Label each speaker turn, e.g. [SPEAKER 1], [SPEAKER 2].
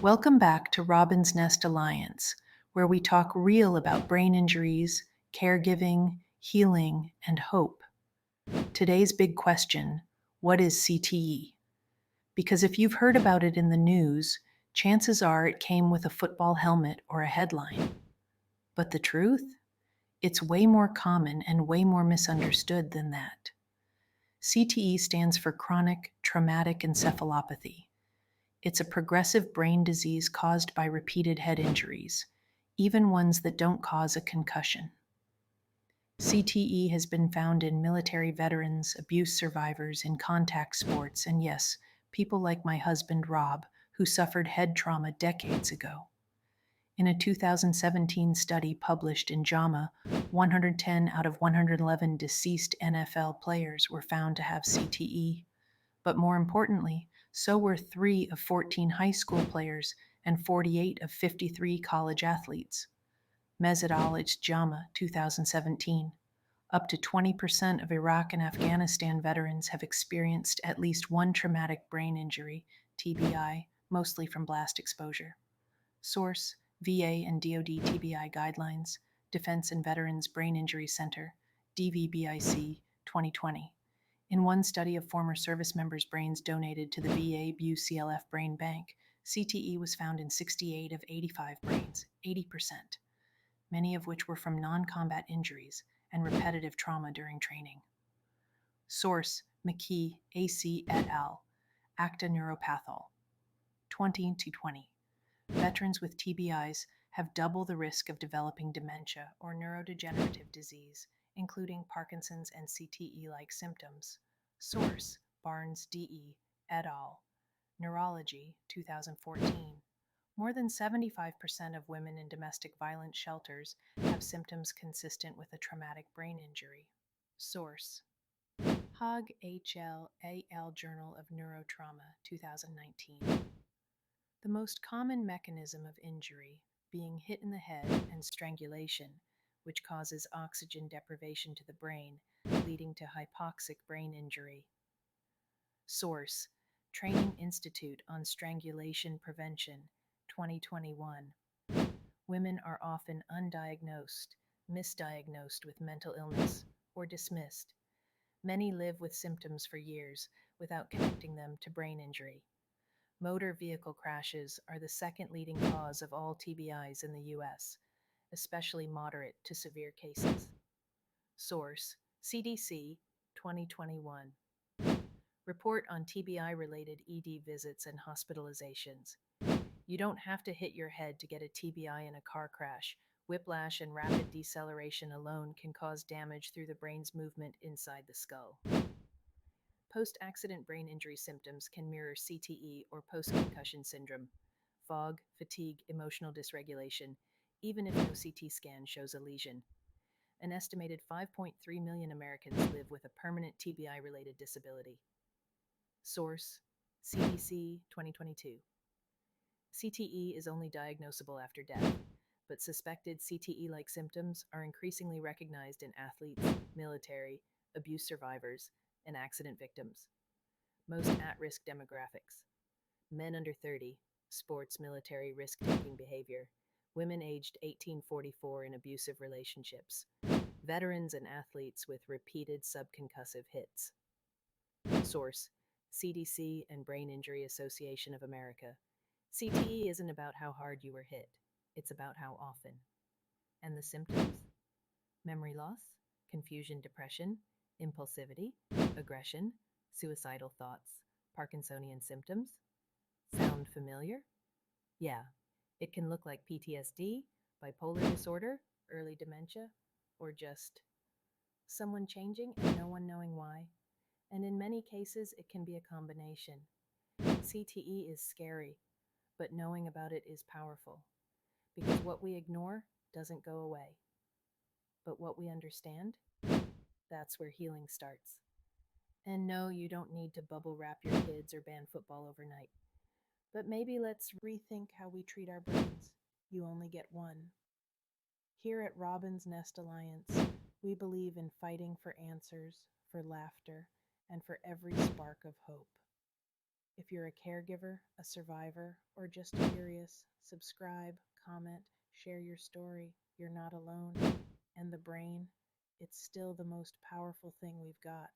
[SPEAKER 1] Welcome back to Robbins Nest Alliance, where we talk real about brain injuries, caregiving, healing, and hope. Today's big question: what is CTE? Because if you've heard about it in the news, chances are it came with a football helmet or a headline. But the truth? It's way more common and way more misunderstood than that. CTE stands for chronic traumatic encephalopathy. It's a progressive brain disease caused by repeated head injuries, even ones that don't cause a concussion. CTE has been found in military veterans, abuse survivors, in contact sports, and yes, people like my husband Rob, who suffered head trauma decades ago. In a 2017 study published in JAMA, 110 out of 111 deceased NFL players were found to have CTE. But more importantly, so were 3 of 14 high school players and 48 of 53 college athletes. Methodology JAMA 2017. Up to 20% of Iraq and Afghanistan veterans have experienced at least one traumatic brain injury, TBI, mostly from blast exposure. Source: VA and DoD TBI Guidelines, Defense and Veterans Brain Injury Center, DVBIC, 2020. In one study of former service members' brains donated to the VA BUCLF Brain Bank, CTE was found in 68 of 85 brains, 80%, many of which were from non-combat injuries and repetitive trauma during training. Source: McKee AC et al., Acta Neuropathol, 2020. Veterans with TBIs have double the risk of developing dementia or neurodegenerative disease, including Parkinson's and CTE-like symptoms. Source: Barnes D.E. et al., Neurology, 2014. More than 75% of women in domestic violence shelters have symptoms consistent with a traumatic brain injury. Source: Hogg H.L. A.L. Journal of Neurotrauma, 2019. The most common mechanism of injury being hit in the head and strangulation, which causes oxygen deprivation to the brain, leading to hypoxic brain injury. Source: Training Institute on Strangulation Prevention, 2021. Women are often undiagnosed, misdiagnosed with mental illness, or dismissed. Many live with symptoms for years without connecting them to brain injury. Motor vehicle crashes are the second leading cause of all TBIs in the U.S., especially moderate to severe cases. Source: CDC, 2021. Report on TBI-related ED visits and hospitalizations. You don't have to hit your head to get a TBI in a car crash. Whiplash and rapid deceleration alone can cause damage through the brain's movement inside the skull. Post-accident brain injury symptoms can mirror CTE or post-concussion syndrome, fog, fatigue, emotional dysregulation, even if no CT scan shows a lesion. An estimated 5.3 million Americans live with a permanent TBI-related disability. Source: CDC, 2022. CTE is only diagnosable after death, but suspected CTE-like symptoms are increasingly recognized in athletes, military, abuse survivors, and accident victims. Most at-risk demographics: men under 30, sports, military, risk-taking behavior, women aged 18-44 in abusive relationships, veterans and athletes with repeated subconcussive hits. Source: CDC and Brain Injury Association of America. CTE isn't about how hard you were hit, it's about how often. And the symptoms? Memory loss, confusion, depression, impulsivity, aggression, suicidal thoughts, Parkinsonian symptoms. Sound familiar? Yeah, it can look like PTSD, bipolar disorder, early dementia, or just someone changing and no one knowing why. And in many cases, it can be a combination. CTE is scary, but knowing about it is powerful, because what we ignore doesn't go away. But what we understand, that's where healing starts. And no, you don't need to bubble wrap your kids or ban football overnight. But maybe let's rethink how we treat our brains. You only get one. Here at Robbins Nest Alliance, we believe in fighting for answers, for laughter, and for every spark of hope. If you're a caregiver, a survivor, or just curious, subscribe, comment, share your story. You're not alone. And the brain, it's still the most powerful thing we've got.